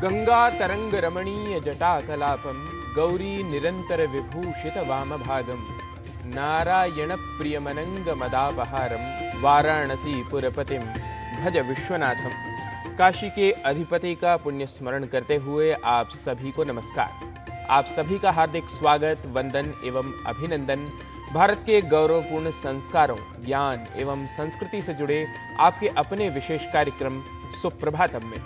गंगा तरंग रमणीय जटाकलापम गौरी निरंतर विभूषित वामभागम नारायण प्रियमनंग मदापहारम वाराणसी पुरपतिम भज विश्वनाथम। काशी के अधिपति का पुण्य स्मरण करते हुए आप सभी को नमस्कार। आप सभी का हार्दिक स्वागत, वंदन एवं अभिनंदन। भारत के गौरवपूर्ण संस्कारों, ज्ञान एवं संस्कृति से जुड़े आपके अपने विशेष कार्यक्रम सुप्रभातम में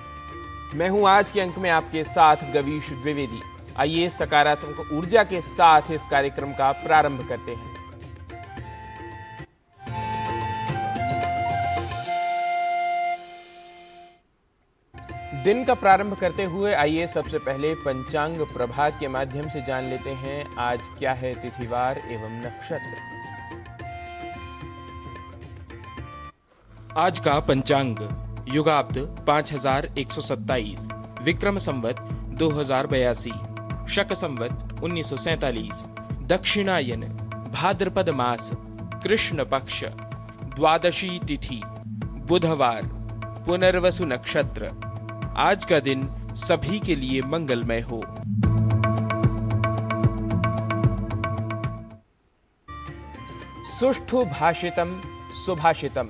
मैं हूं आज के अंक में आपके साथ गवीश द्विवेदी। आइए सकारात्मक ऊर्जा के साथ इस कार्यक्रम का प्रारंभ करते हैं। दिन का प्रारंभ करते हुए आइए सबसे पहले पंचांग प्रभाग के माध्यम से जान लेते हैं आज क्या है तिथिवार एवं नक्षत्र। आज का पंचांग युगाब्द 5127, विक्रम संवत 2082, शक संवत 1947, दक्षिणायन, भाद्रपद मास, कृष्ण पक्ष, द्वादशी तिथि, बुधवार, पुनर्वसु नक्षत्र। आज का दिन सभी के लिए मंगलमय हो। सुष्ठु भाषितम सुभाषितम।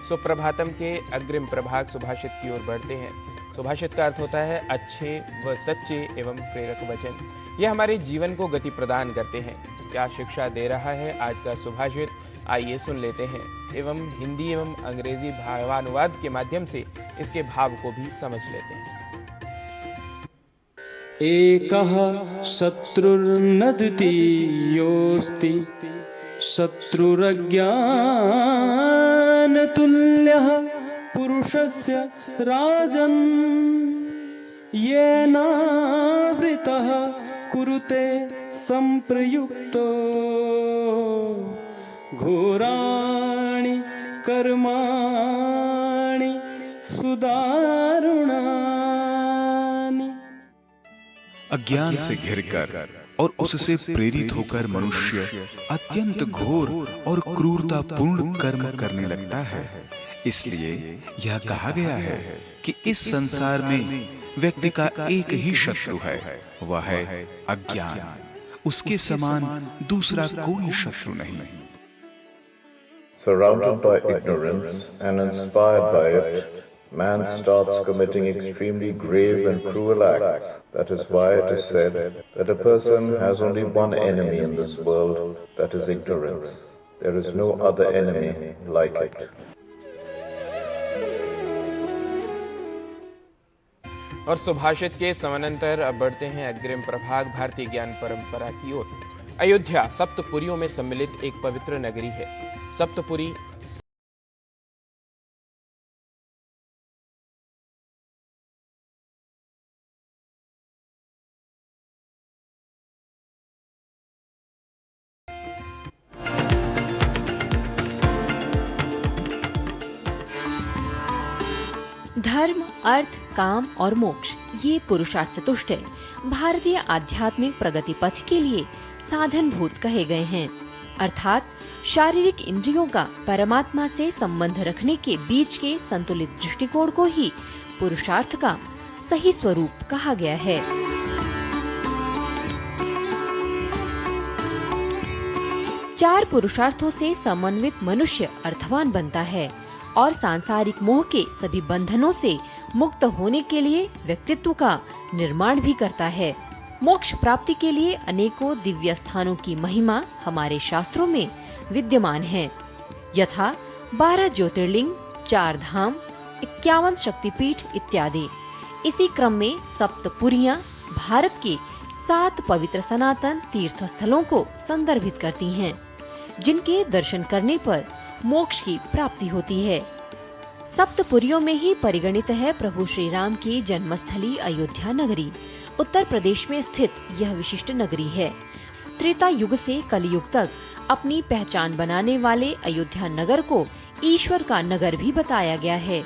सुप्रभातम के अग्रिम प्रभाग सुभाषित की ओर बढ़ते हैं। सुभाषित का अर्थ होता है अच्छे व सच्चे एवं प्रेरक वचन। यह हमारे जीवन को गति प्रदान करते हैं। क्या शिक्षा दे रहा है आज का सुभाषित, आइए सुन लेते हैं एवं हिंदी एवं अंग्रेजी भावानुवाद के माध्यम से इसके भाव को भी समझ लेते हैं। एकः शत्रुर्न द्वितीयोऽस्ति शत्रुरज्ञानतुल्यः पुरुषस्य राजन् येनावृतः कुरुते संप्रयुक्तो घोराणि कर्माणि सुदारुणानि। अज्ञान से घिरकर और उससे प्रेरित होकर मनुष्य अत्यंत घोर और क्रूरतापूर्ण कर्म करने लगता है। इसलिए यह कहा गया है कि इस संसार में व्यक्ति का एक ही शत्रु है, वह है अज्ञान। उसके समान दूसरा कोई शत्रु नहीं। Surrounded by ignorance and inspired by it, man starts committing extremely grave and cruel acts. That is why it is said that a person has only one enemy in this world, that is ignorance. There is no other enemy like it. और सुभाषित के समानांतर अब बढ़ते हैं अग्रिम प्रभाग भारतीय ज्ञान परंपरा की ओर। अयोध्या सप्तपुरियों में सम्मिलित एक पवित्र नगरी है। सप्तपुरी धर्म, अर्थ, काम और मोक्ष ये पुरुषार्थ चतुष्टय भारतीय आध्यात्मिक प्रगति पथ के लिए साधनभूत कहे गए हैं। अर्थात शारीरिक इंद्रियों का परमात्मा से संबंध रखने के बीच के संतुलित दृष्टिकोण को ही पुरुषार्थ का सही स्वरूप कहा गया है। चार पुरुषार्थों से समन्वित मनुष्य अर्थवान बनता है और सांसारिक मोह के सभी बंधनों से मुक्त होने के लिए व्यक्तित्व का निर्माण भी करता है। मोक्ष प्राप्ति के लिए अनेकों दिव्य स्थानों की महिमा हमारे शास्त्रों में विद्यमान है, यथा 12 ज्योतिर्लिंग, 4 धाम, 51 शक्तिपीठ इत्यादि। इसी क्रम में सप्तपुरियां भारत के 7 पवित्र सनातन तीर्थ स्थलों को संदर्भित करती हैं, जिनके दर्शन करने पर मोक्ष की प्राप्ति होती है। सप्तपुरियों में ही परिगणित है प्रभु श्री राम की जन्मस्थली अयोध्या नगरी। उत्तर प्रदेश में स्थित यह विशिष्ट नगरी है। त्रेता युग से कलयुग तक अपनी पहचान बनाने वाले अयोध्या नगर को ईश्वर का नगर भी बताया गया है।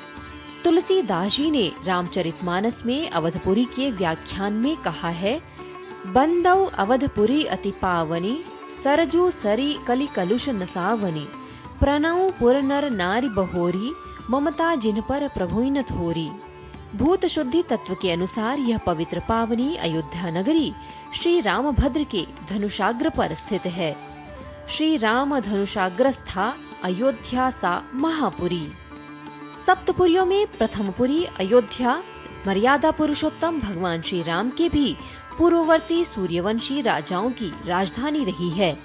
तुलसीदास जी ने रामचरितमानस में अवधपुरी के व्याख्यान में कहा है, बंदौ अवधपुरी अति पावनी सरजू सरी कलि कलुष नसावनी प्रणव पुर नर नारी बहोरी ममता जिन पर प्रभुइन थोरी। भूत शुद्धि तत्व के अनुसार यह पवित्र पावनी अयोध्या नगरी श्री रामभद्र के धनुषाग्र पर स्थित है। श्री राम धनुषाग्रस्था अयोध्या सा महापुरी। सप्तपुरियों में प्रथम पुरी अयोध्या मर्यादा पुरुषोत्तम भगवान श्री राम के भी पूर्ववर्ती सूर्यवंशी राजाओं की राजधानी रही है।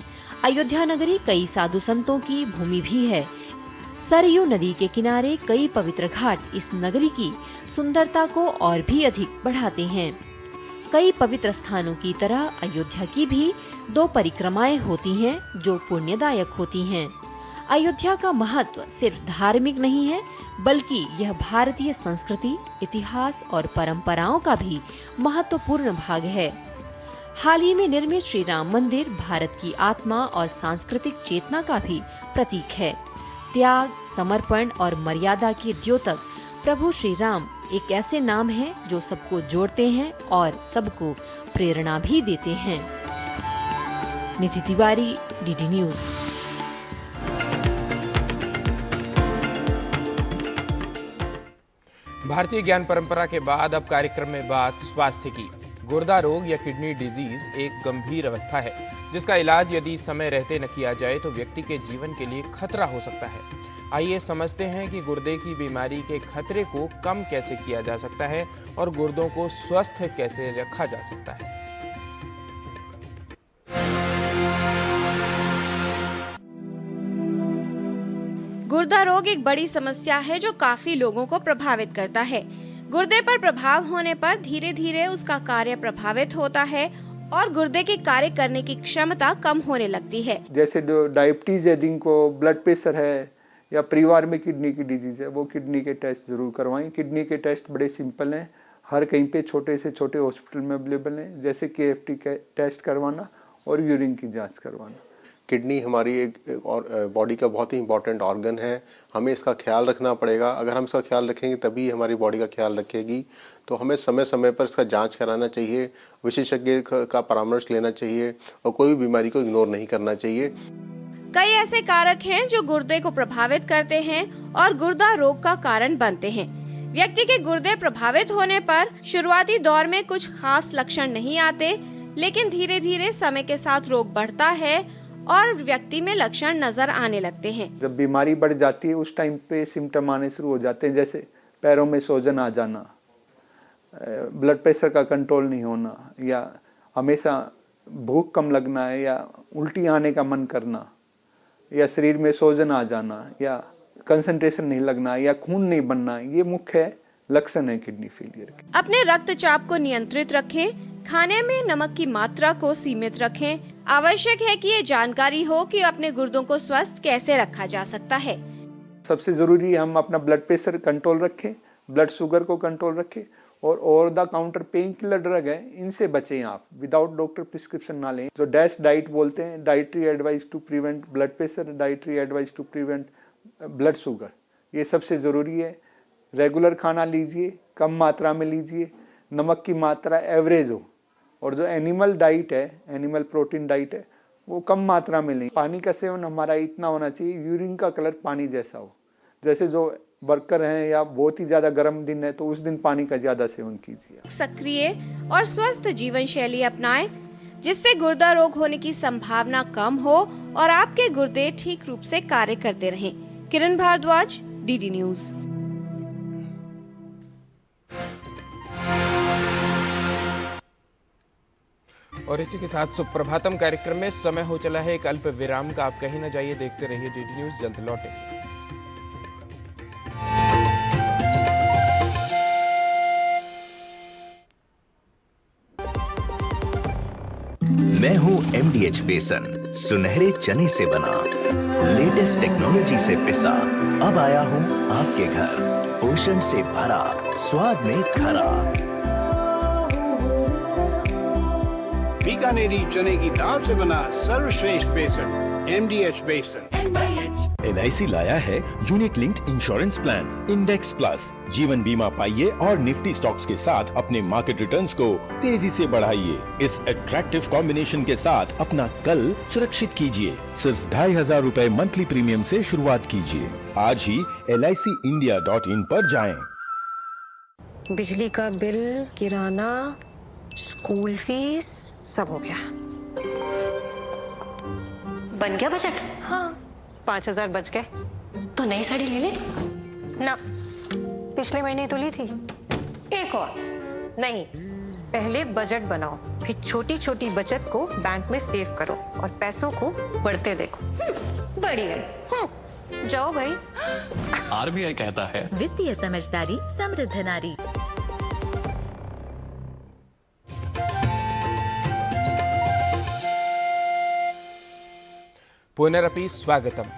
अयोध्या नगरी कई साधु संतों की भूमि भी है। सरयू नदी के किनारे कई पवित्र घाट इस नगरी की सुंदरता को और भी अधिक बढ़ाते हैं। कई पवित्र स्थानों की तरह अयोध्या की भी 2 परिक्रमाएं होती हैं जो पुण्यदायक होती हैं। अयोध्या का महत्व सिर्फ धार्मिक नहीं है, बल्कि यह भारतीय संस्कृति, इतिहास और परंपराओं का भी महत्वपूर्ण भाग है। हाल ही में निर्मित श्री राम मंदिर भारत की आत्मा और सांस्कृतिक चेतना का भी प्रतीक है। त्याग, समर्पण और मर्यादा के द्योतक प्रभु श्री राम एक ऐसे नाम हैं जो सबको जोड़ते हैं और सबको प्रेरणा भी देते हैं। निधि तिवारी, डीडी न्यूज। भारतीय ज्ञान परंपरा के बाद अब कार्यक्रम में बात स्वास्थ्य की। गुर्दा रोग या किडनी डिजीज एक गंभीर अवस्था है जिसका इलाज यदि समय रहते न किया जाए तो व्यक्ति के जीवन के लिए खतरा हो सकता है। आइए समझते हैं कि गुर्दे की बीमारी के खतरे को कम कैसे किया जा सकता है और गुर्दों को स्वस्थ कैसे रखा जा सकता है। गुर्दा रोग एक बड़ी समस्या है जो काफी लोगों को प्रभावित करता है। गुर्दे पर प्रभाव होने पर धीरे धीरे उसका कार्य प्रभावित होता है और गुर्दे के कार्य करने की क्षमता कम होने लगती है। जैसे डायबिटीज है, जिनको ब्लड प्रेशर है या परिवार में किडनी की डिजीज है, वो किडनी के टेस्ट जरूर करवाएं। किडनी के टेस्ट बड़े सिंपल हैं, हर कहीं पे छोटे से छोटे हॉस्पिटल में अवेलेबल हैं, जैसे KFT टेस्ट करवाना और यूरिन की जांच करवाना। किडनी हमारी एक बॉडी का बहुत ही इंपॉर्टेंट ऑर्गन है, हमें इसका ख्याल रखना पड़ेगा। अगर हम इसका ख्याल रखेंगे तभी हमारी बॉडी का ख्याल रखेगी। तो हमें समय समय पर इसका जांच कराना चाहिए, विशेषज्ञ का परामर्श लेना चाहिए और कोई भी बीमारी को इग्नोर नहीं करना चाहिए। कई ऐसे कारक हैं जो गुर्दे को प्रभावित करते हैं और गुर्दा रोग का कारण बनते हैं। व्यक्ति के गुर्दे प्रभावित होने पर शुरुआती दौर में कुछ खास लक्षण नहीं आते, लेकिन धीरे धीरे समय के साथ रोग बढ़ता है और व्यक्ति में लक्षण नजर आने लगते हैं। जब बीमारी बढ़ जाती है उस टाइम पे सिम्टम आने शुरू हो जाते हैं, जैसे पैरों में सूजन आ जाना, ब्लड प्रेशर का कंट्रोल नहीं होना, या हमेशा भूख कम लगना है, या उल्टी आने का मन करना, या शरीर में सूजन आ जाना, या कंसंट्रेशन नहीं लगना, या खून नहीं बनना। ये मुख्य लक्षण है किडनी फेलियर के। अपने रक्तचाप को नियंत्रित रखें, खाने में नमक की मात्रा को सीमित रखें। आवश्यक है कि ये जानकारी हो कि अपने गुर्दों को स्वस्थ कैसे रखा जा सकता है। सबसे जरूरी है हम अपना ब्लड प्रेशर कंट्रोल रखें, ब्लड शुगर को कंट्रोल रखें, और over the counter pain killer drug है इनसे बचें। आप विदाउट डॉक्टर प्रिस्क्रिप्शन ना लें। जो डैश डाइट बोलते हैं, dietary advice to prevent blood pressure, dietary advice to prevent blood sugar, ये सबसे ज़रूरी है। रेगुलर खाना लीजिए, कम मात्रा में लीजिए, नमक की मात्रा एवरेज हो, और जो एनिमल डाइट है, एनिमल प्रोटीन डाइट है, वो कम मात्रा में लें। पानी का सेवन हमारा इतना होना चाहिए यूरिन का कलर पानी जैसा हो। जैसे जो वर्कर हैं या बहुत ही ज़्यादा गर्म दिन है तो उस दिन पानी का ज़्यादा सेवन कीजिए। सक्रिय और स्वस्थ जीवन शैली अपनाएं, जिससे गुर्दा रोग होने की संभावना कम हो और आपके गुर्दे ठीक रूप से कार्य करते रहें। किरण भारद्वाज, डीडी न्यूज। और इसी के साथ सुप्रभातम कार्यक्रम में समय हो चला है एक अल्प विराम का। आप कहीं न जाइए, देखते रहिए डीडी न्यूज, जल्द लौटेंगे। मैं हूं MDH बेसन, सुनहरे चने से बना, लेटेस्ट टेक्नोलॉजी से पिसा। अब आया हूं आपके घर, पोषण से भरा, स्वाद में खरा। बीकानेरी चने की दाल से बना सर्वश्रेष्ठ बेसन, MDH बेसन। LIC लाया है unit linked insurance plan index plus. जीवन बीमा पाइए और निफ्टी स्टॉक्स के साथ अपने मार्केट रिटर्न्स को तेजी से बढ़ाइए। इस अट्रैक्टिव कॉम्बिनेशन के साथ अपना कल सुरक्षित कीजिए। सिर्फ 2500 रुपए मंथली प्रीमियम से शुरुआत कीजिए। आज ही LICindia.in पर जाएं। बिजली का बिल, किराना, स्कूल फीस सब हो गया। बन गया बजट? हाँ, 5,000 बच गए। तो नई साड़ी ले ले ना, पिछले महीने तो ली थी। एक और नहीं, पहले बजट बनाओ, फिर छोटी छोटी बचत को बैंक में सेव करो और पैसों को बढ़ते देखो। बढ़िया। जाओ भाई। आरबीआई कहता है, वित्तीय समझदारी समृद्ध नारी। पुनरपि स्वागतम।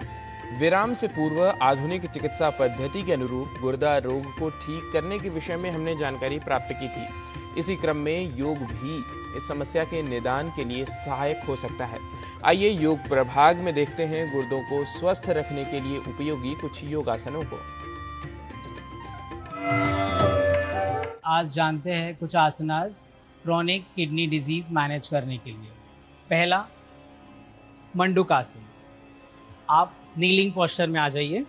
विराम से पूर्व आधुनिक चिकित्सा पद्धति के अनुरूप गुर्दा रोग को ठीक करने के विषय में हमने जानकारी प्राप्त की थी। इसी क्रम में योग भी इस समस्या के निदान के लिए सहायक हो सकता है। आइए योग प्रभाग में देखते हैं गुर्दों को स्वस्थ रखने के लिए उपयोगी कुछ योगासनों को। आज जानते हैं कुछ आसनास क्रोनिक किडनी डिजीज मैनेज करने के लिए। पहला, मंडूकासन। आप नीलिंग पोस्चर में आ जाइए।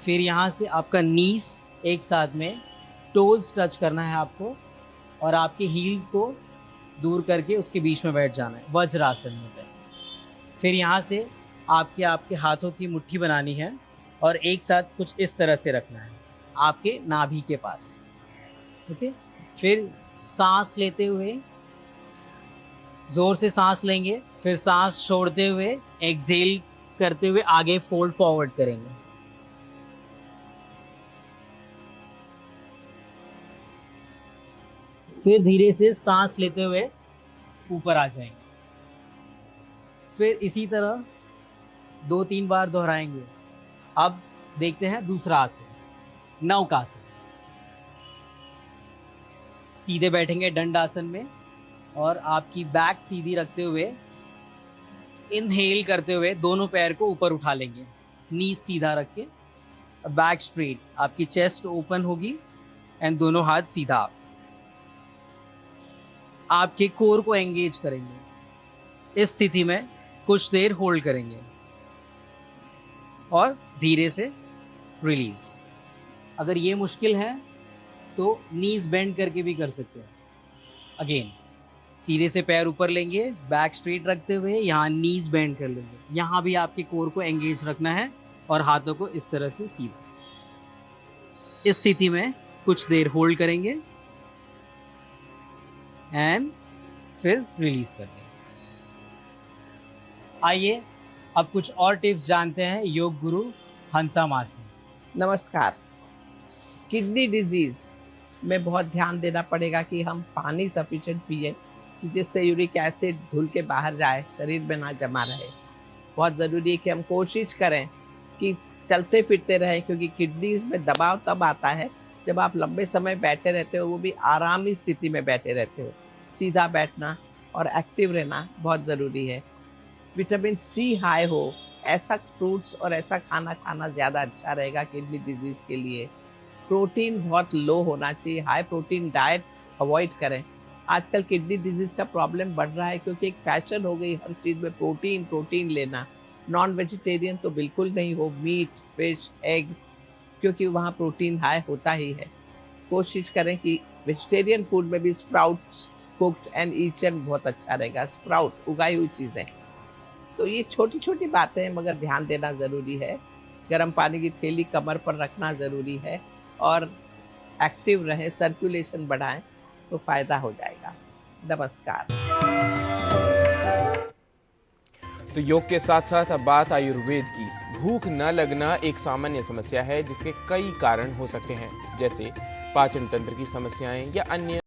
फिर यहाँ से आपका नीस एक साथ में, टोज टच करना है आपको और आपके हील्स को दूर करके उसके बीच में बैठ जाना है, वज्रासन में बैठ। फिर यहाँ से आपके हाथों की मुट्ठी बनानी है और एक साथ कुछ इस तरह से रखना है आपके नाभि के पास। ओके, फिर सांस लेते हुए जोर से सांस लेंगे, फिर सांस छोड़ते हुए एक्सहेल करते हुए आगे फोल्ड फॉरवर्ड करेंगे। फिर धीरे से सांस लेते हुए ऊपर आ जाएंगे। फिर इसी तरह 2-3 बार दोहराएंगे। अब देखते हैं दूसरा आसन, नौकासन। सीधे बैठेंगे दंडासन में और आपकी बैक सीधी रखते हुए इनहेल करते हुए दोनों पैर को ऊपर उठा लेंगे, नी सीधा रख के, बैक स्ट्रेट, आपकी चेस्ट ओपन होगी एंड दोनों हाथ सीधा। आपके कोर को एंगेज करेंगे। इस स्थिति में कुछ देर होल्ड करेंगे और धीरे से रिलीज। अगर ये मुश्किल है तो नीज बेंड करके भी कर सकते हैं। अगेन धीरे से पैर ऊपर लेंगे, बैक स्ट्रेट रखते हुए यहाँ नीज बेंड कर लेंगे। यहाँ भी आपके कोर को एंगेज रखना है और हाथों को इस तरह से सीधा। इस स्थिति में कुछ देर होल्ड करेंगे एंड फिर रिलीज कर देंगे। आइए अब कुछ और टिप्स जानते हैं योग गुरु हंसा माँ से। नमस्कार। किडनी डिजीज में बहुत ध्यान देना पड़ेगा कि हम पानी सफिशिएंट पिए, जिससे यूरिक एसिड धुल के बाहर जाए, शरीर में ना जमा रहे। बहुत ज़रूरी है कि हम कोशिश करें कि चलते फिरते रहें, क्योंकि किडनीज में दबाव तब आता है जब आप लंबे समय बैठे रहते हो, वो भी आरामी स्थिति में बैठे रहते हो। सीधा बैठना और एक्टिव रहना बहुत ज़रूरी है। विटामिन सी हाई हो, ऐसा फ्रूट्स और ऐसा खाना खाना ज़्यादा अच्छा रहेगा किडनी डिजीज़ के लिए। प्रोटीन बहुत लो होना चाहिए, हाई प्रोटीन डाइट अवॉइड करें। आजकल किडनी डिजीज़ का प्रॉब्लम बढ़ रहा है क्योंकि एक फैशन हो गई हर चीज़ में प्रोटीन लेना। नॉन वेजिटेरियन तो बिल्कुल नहीं हो, मीट, फिश, एग, क्योंकि वहाँ प्रोटीन हाई होता ही है। कोशिश करें कि वेजिटेरियन फूड में भी स्प्राउट्स, कुक्ड एंड ईचन बहुत अच्छा रहेगा। स्प्राउट, उगाई हुई चीज़ें। तो ये छोटी छोटी बातें हैं, मगर ध्यान देना ज़रूरी है। गर्म पानी की थैली कमर पर रखना ज़रूरी है और एक्टिव रहें, सर्कुलेशन बढ़ाएं तो फ़ायदा हो जाएगा। नमस्कार। तो योग के साथ साथ अब बात आयुर्वेद की। भूख न लगना एक सामान्य समस्या है जिसके कई कारण हो सकते हैं, जैसे पाचन तंत्र की समस्याएं या अन्य।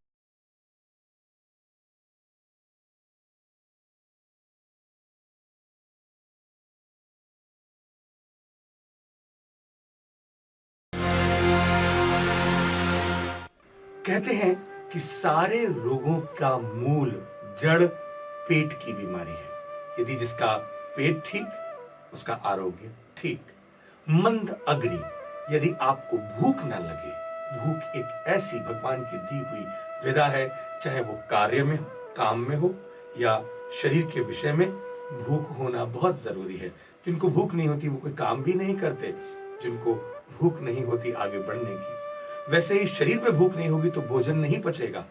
कहते हैं कि सारे रोगों का मूल जड़ पेट की बीमारी है। यदि जिसका पेट ठीक, उसका आरोग्य ठीक। मंद अग्नि, यदि आपको भूख ना लगे, भूख एक ऐसी भगवान की दी हुई विधा है, चाहे वो कार्य में हो, काम में हो या शरीर के विषय में, भूख होना बहुत जरूरी है। जिनको भूख नहीं होती वो कोई काम भी नहीं करते, जिनको भूख नहीं होती आगे बढ़ने की, वैसे ही शरीर में भूख नहीं होगी तो भोजन नहीं पचेगा।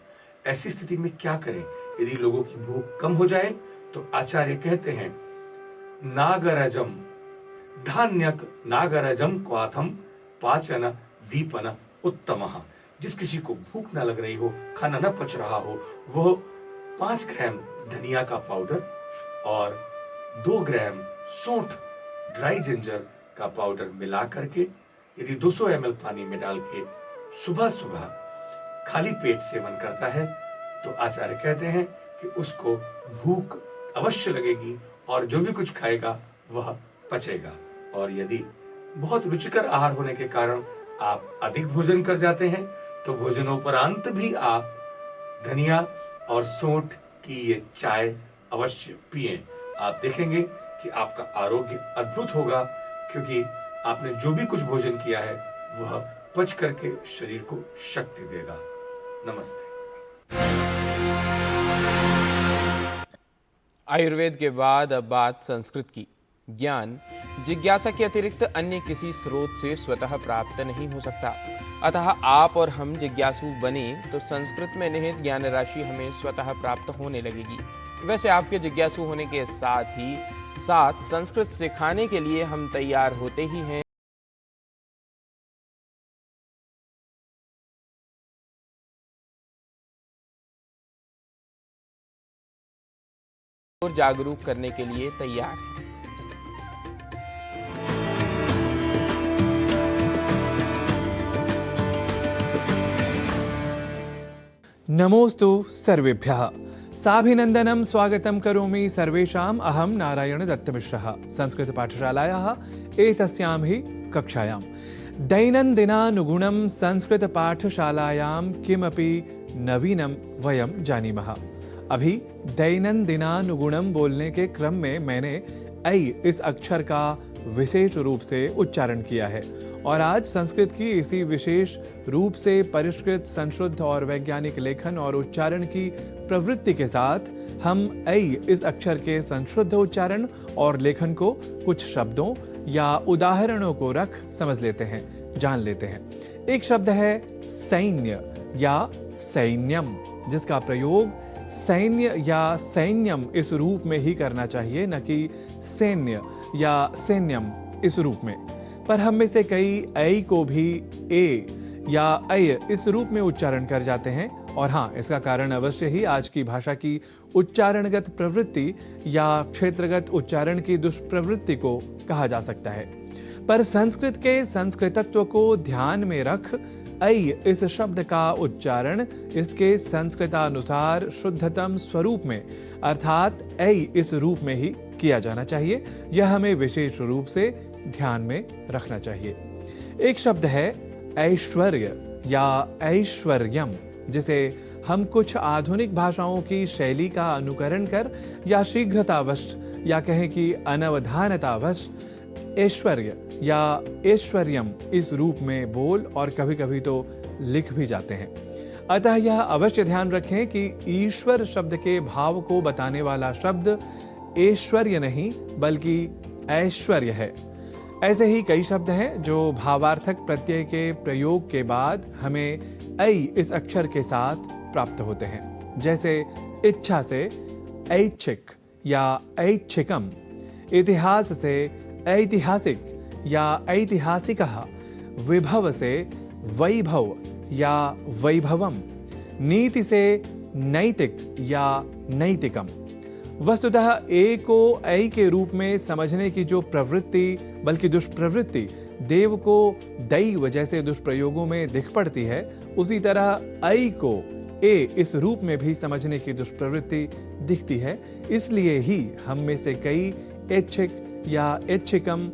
ऐसी स्थिति में क्या करें? यदि लोगों की भूख कम हो जाए तो आचार्य कहते हैं नागरजम धान्यक नागरजम क्वाथम पाचन दीपन उत्तमः। जिस किसी को भूख ना लग रही हो, खाना ना पच रहा हो, वह 5 ग्राम धनिया का पाउडर और 2 ग्राम सौंठ ड्राई जिंजर का पाउडर मिला करके यदि 200 ml पानी में डाल के सुबह सुबह खाली पेट सेवन करता है तो आचार्य कहते हैं कि उसको भूख अवश्य लगेगी और जो भी कुछ खाएगा वह पचेगा। और यदि बहुत रुचिकर आहार होने के कारण आप अधिक भोजन कर जाते हैं तो भोजनोपरांत भी आप धनिया और सौंठ की ये चाय अवश्य पिएं। आप देखेंगे कि आपका आरोग्य अद्भुत होगा, क्योंकि आपने जो भी कुछ भोजन किया है वह पच करके शरीर को शक्ति देगा। नमस्ते। आयुर्वेद के बाद अब बात संस्कृत की। ज्ञान जिज्ञासा के अतिरिक्त अन्य किसी स्रोत से स्वतः प्राप्त नहीं हो सकता। अतः आप और हम जिज्ञासु बने तो संस्कृत में निहित ज्ञान राशि हमें स्वतः प्राप्त होने लगेगी। वैसे आपके जिज्ञासु होने के साथ संस्कृत सिखाने के लिए हम तैयार होते ही हैं। और जागरूक करने के लिए तैयार हैं। नमोस्तु सर्वेभ्यः। साभिनंदनं स्वागतं करोमि सर्वेषाम्। अहं नारायण दत्तमिश्रः संस्कृत पाठशालायाः एतस्यां हि कक्षायां दैनन्दिनानुगुणं संस्कृत पाठशालायां किमपि नवीनं वयं जानीमः। अभी दैनन्दिनानुगुणं बोलने के क्रम में मैंने ऐ इस अक्षर का विशेष रूप से उच्चारण किया है और आज संस्कृत की इसी विशेष रूप से परिष्कृत, संशुद्ध और वैज्ञानिक लेखन और उच्चारण की प्रवृत्ति के साथ हम ऐ इस अक्षर के संशुद्ध उच्चारण और लेखन को कुछ शब्दों या उदाहरणों को रख समझ लेते हैं, जान लेते हैं। एक शब्द है सैन्य या सैन्यम, जिसका प्रयोग सैन्य या सैन्यम इस रूप में ही करना चाहिए, न कि सैन्य या सैन्यम इस रूप में। पर हम में से कई ऐ को भी ए या ऐ इस रूप में उच्चारण कर जाते हैं। और हाँ, इसका कारण अवश्य ही आज की भाषा की उच्चारणगत प्रवृत्ति या क्षेत्रगत उच्चारण की दुष्प्रवृत्ति को कहा जा सकता है। पर संस्कृत के संस्कृतत्व को ध्यान में रख ऐ इस शब्द का उच्चारण इसके संस्कृतानुसार शुद्धतम स्वरूप में अर्थात ऐ इस रूप में ही किया जाना चाहिए। यह हमें विशेष रूप से ध्यान में रखना चाहिए। एक शब्द है ऐश्वर्य या ऐश्वर्यम, जिसे हम कुछ आधुनिक भाषाओं की शैली का अनुकरण कर या शीघ्रतावश या कहें कि अनवधानतावश ऐश्वर्य या ऐश्वर्यम इस रूप में बोल और कभी कभी तो लिख भी जाते हैं। अतः यह अवश्य ध्यान रखें कि ईश्वर शब्द के भाव को बताने वाला शब्द ऐश्वर्य नहीं बल्कि ऐश्वर्य है। ऐसे ही कई शब्द हैं जो भावार्थक प्रत्यय के प्रयोग के बाद हमें ऐ इस अक्षर के साथ प्राप्त होते हैं। जैसे इच्छा से ऐच्छिक या ऐच्छिकम, इतिहास से ऐतिहासिक या ऐतिहासिकः, विभव से वैभव या वैभवम, नीति से नैतिक या नैतिकम। वस्तुतः ए को ऐ के रूप में समझने की जो प्रवृत्ति बल्कि दुष्प्रवृत्ति देव को दैव जैसे दुष्प्रयोगों में दिख पड़ती है, उसी तरह ऐ को ए इस रूप में भी समझने की दुष्प्रवृत्ति दिखती है। इसलिए ही हम में से कई ऐच्छिक या ऐच्छिकम,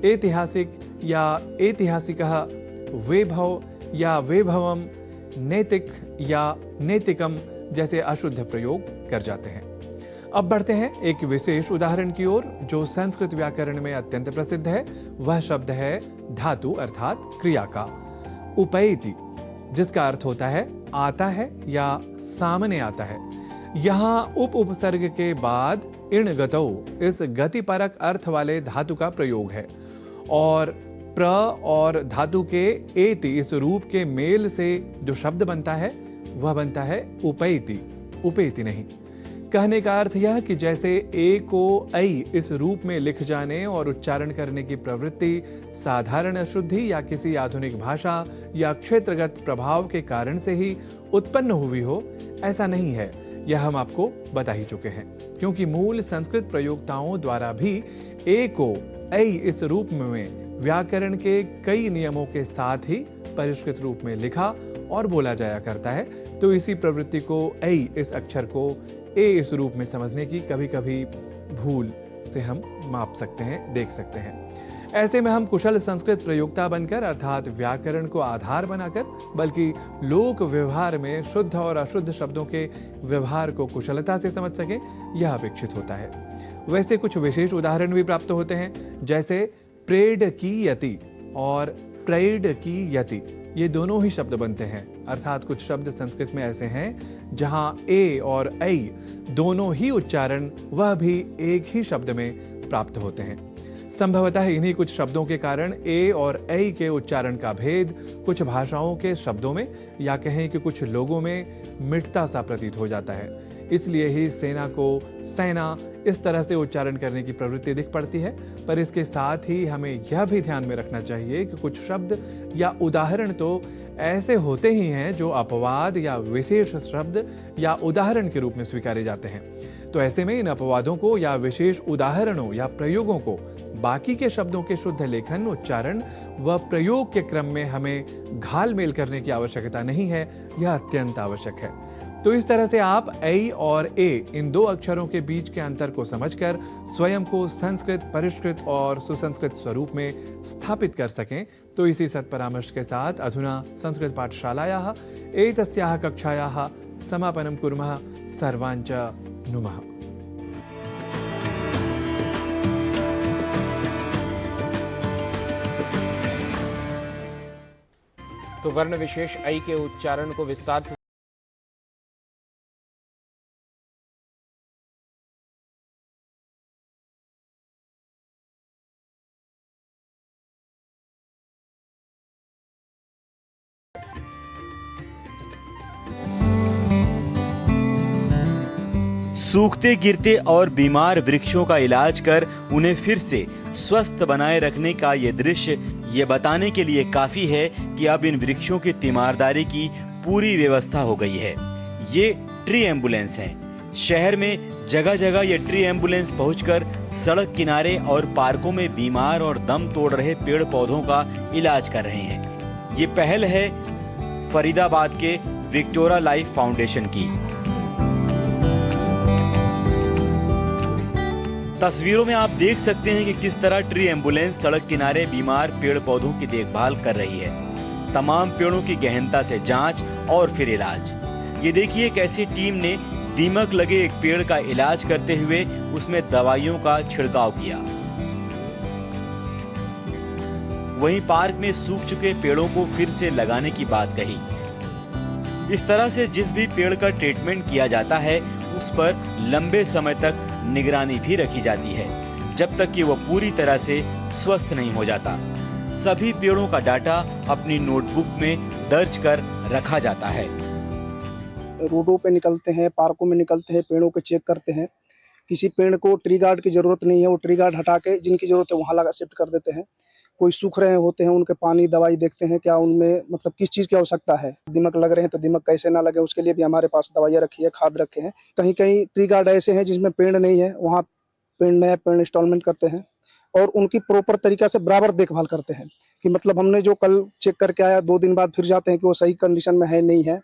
ऐतिहासिक या ऐतिहासिकः, वैभव या वैभवम, नैतिक या नैतिकम जैसे अशुद्ध प्रयोग कर जाते हैं। अब बढ़ते हैं एक विशेष उदाहरण की ओर जो संस्कृत व्याकरण में अत्यंत प्रसिद्ध है। वह शब्द है धातु अर्थात क्रिया का उपैति, जिसका अर्थ होता है आता है या सामने आता है। यहाँ उपसर्ग के बाद इण गतौ इस गतिपरक अर्थ वाले धातु का प्रयोग है और प्र और धातु के एति इस रूप के मेल से जो शब्द बनता है वह बनता है उपैति, उपेति नहीं। कहने का अर्थ यह कि जैसे ए को ऐ इस रूप में लिख जाने और उच्चारण करने की प्रवृत्ति साधारण अशुद्धि या किसी आधुनिक भाषा या क्षेत्रगत प्रभाव के कारण से ही उत्पन्न हुई हो, ऐसा नहीं है। यह हम आपको बता ही चुके हैं, क्योंकि मूल संस्कृत प्रयोक्ताओं द्वारा भी ए को ऐ इस रूप में व्याकरण के कई नियमों के साथ ही परिष्कृत रूप में लिखा और बोला जाया करता है। तो इसी प्रवृत्ति को ऐ इस अक्षर को ए इस रूप में समझने की कभी कभी भूल से हम माप सकते हैं, देख सकते हैं। ऐसे में हम कुशल संस्कृत प्रयोक्ता बनकर अर्थात व्याकरण को आधार बनाकर बल्कि लोक व्यवहार में शुद्ध और अशुद्ध शब्दों के व्यवहार को कुशलता से समझ सकें, यह अपेक्षित होता है। वैसे कुछ विशेष उदाहरण भी प्राप्त होते हैं, जैसे प्रेड की यति और प्रेड की यति, ये दोनों ही शब्द बनते हैं। अर्थात कुछ शब्द संस्कृत में ऐसे हैं जहां ए और ऐ दोनों ही उच्चारण वह भी एक ही शब्द में प्राप्त होते हैं। संभवतः इन्हीं कुछ शब्दों के कारण ए और ऐ के उच्चारण का भेद कुछ भाषाओं के शब्दों में या कहें कि कुछ लोगों में मिटता सा प्रतीत हो जाता है। इसलिए ही सेना को सेना इस तरह से उच्चारण करने की प्रवृत्ति दिख पड़ती है। पर इसके साथ ही हमें यह भी ध्यान में रखना चाहिए कि कुछ शब्द या उदाहरण तो ऐसे होते ही हैं जो अपवाद या विशेष शब्द या उदाहरण के रूप में स्वीकारे जाते हैं। तो ऐसे में इन अपवादों को या विशेष उदाहरणों या प्रयोगों को बाकी के शब्दों के शुद्ध लेखन, उच्चारण व प्रयोग के क्रम में हमें घालमेल करने की आवश्यकता नहीं है, यह अत्यंत आवश्यक है। तो इस तरह से आप ऐ और ए इन दो अक्षरों के बीच के अंतर को समझकर स्वयं को संस्कृत, परिष्कृत और सुसंस्कृत स्वरूप में स्थापित कर सकें। तो इसी सत्परामर्श के साथ अधुना संस्कृत पाठशालायाः एतस्याः कक्षायाः समापनं कुर्मः। सर्वांच नुमः। तो वर्ण विशेष ऐ के उच्चारण को विस्तार से सूखते गिरते और बीमार वृक्षों का इलाज कर उन्हें फिर से स्वस्थ बनाए रखने का ये दृश्य ये बताने के लिए काफी है कि अब इन वृक्षों की तीमारदारी की पूरी व्यवस्था हो गई है। ये ट्री एम्बुलेंस हैं। शहर में जगह जगह ये ट्री एम्बुलेंस पहुंचकर सड़क किनारे और पार्कों में बीमार और दम तोड़ रहे पेड़ पौधों का इलाज कर रहे हैं। ये पहल है फरीदाबाद के विक्टोरा लाइफ फाउंडेशन की। तस्वीरों में आप देख सकते हैं कि किस तरह ट्री एम्बुलेंस सड़क किनारे बीमार पेड़ पौधों की देखभाल कर रही है। तमाम पेड़ों की गहनता से जांच और फिर इलाज। ये देखिए कैसी टीम ने दीमक लगे एक पेड़ का इलाज करते हुए उसमें दवाइयों का छिड़काव किया। वहीं पार्क में सूख चुके पेड़ों को फिर से लगाने की बात कही। इस तरह से जिस भी पेड़ का ट्रीटमेंट किया जाता है उस पर लंबे समय तक निगरानी भी रखी जाती है, जब तक कि वह पूरी तरह से स्वस्थ नहीं हो जाता। सभी पेड़ों का डाटा अपनी नोटबुक में दर्ज कर रखा जाता है। रोडों पे निकलते हैं, पार्कों में निकलते हैं, पेड़ों को चेक करते हैं। किसी पेड़ को ट्री गार्ड की जरूरत नहीं है, वो ट्री गार्ड हटा के जिनकी जरूरत है वहाँ लगा शिफ्ट कर देते हैं। कोई सूख रहे होते हैं उनके पानी दवाई देखते हैं, क्या उनमें मतलब किस चीज़ की आवश्यकता है। दीमक लग रहे हैं तो दीमक कैसे ना लगे उसके लिए भी हमारे पास दवाइयाँ रखी है, खाद रखे हैं। कहीं कहीं ट्री गार्ड ऐसे हैं जिसमें पेड़ नहीं है, वहाँ पेड़ नया पेड़ इंस्टॉलमेंट करते हैं और उनकी प्रॉपर तरीका से बराबर देखभाल करते हैं कि मतलब हमने जो कल चेक करके आया 2 दिन बाद फिर जाते हैं कि वो सही कंडीशन में है नहीं है,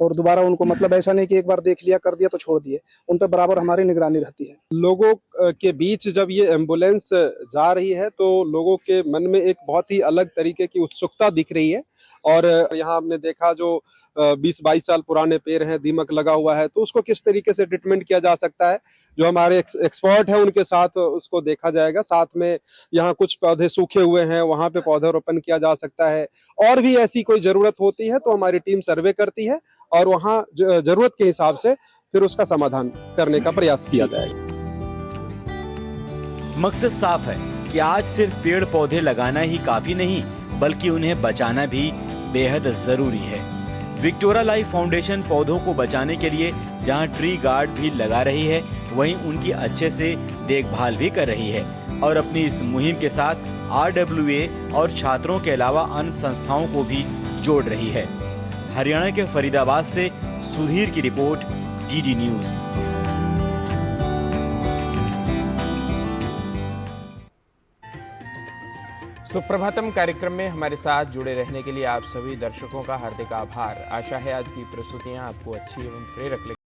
और दोबारा उनको मतलब ऐसा नहीं कि एक बार देख लिया कर दिया तो छोड़ दिए, उन पर बराबर हमारी निगरानी रहती है। लोगों के बीच जब ये एम्बुलेंस जा रही है तो लोगों के मन में एक बहुत ही अलग तरीके की उत्सुकता दिख रही है। और यहाँ हमने देखा जो 20-22 साल पुराने पेड़ हैं, दीमक लगा हुआ है, तो उसको किस तरीके से ट्रीटमेंट किया जा सकता है, जो हमारे एक्सपर्ट हैं उनके साथ उसको देखा जाएगा। साथ में यहाँ कुछ पौधे सूखे हुए हैं, वहाँ पे पौधारोपण किया जा सकता है। और भी ऐसी कोई ज़रूरत होती है तो हमारी टीम सर्वे करती है और वहाँ ज़रूरत के हिसाब से फिर उसका समाधान करने का प्रयास किया जाएगा। मकसद साफ है, कि आज सिर्फ पेड़ पौधे लगाना ही काफी नहीं, बल्कि उन्हें बचाना भी बेहद जरूरी है। विक्टोरिया लाइफ फाउंडेशन पौधों को बचाने के लिए जहां ट्री गार्ड भी लगा रही है, वहीं उनकी अच्छे से देखभाल भी कर रही है और अपनी इस मुहिम के साथ RWA और छात्रों के अलावा अन्य संस्थाओं को भी जोड़ रही है। हरियाणा के फरीदाबाद से सुधीर की रिपोर्ट, DD न्यूज। सुप्रभातम कार्यक्रम में हमारे साथ जुड़े रहने के लिए आप सभी दर्शकों का हार्दिक आभार। आशा है आज की प्रस्तुतियां आपको अच्छी एवं प्रेरक लगी।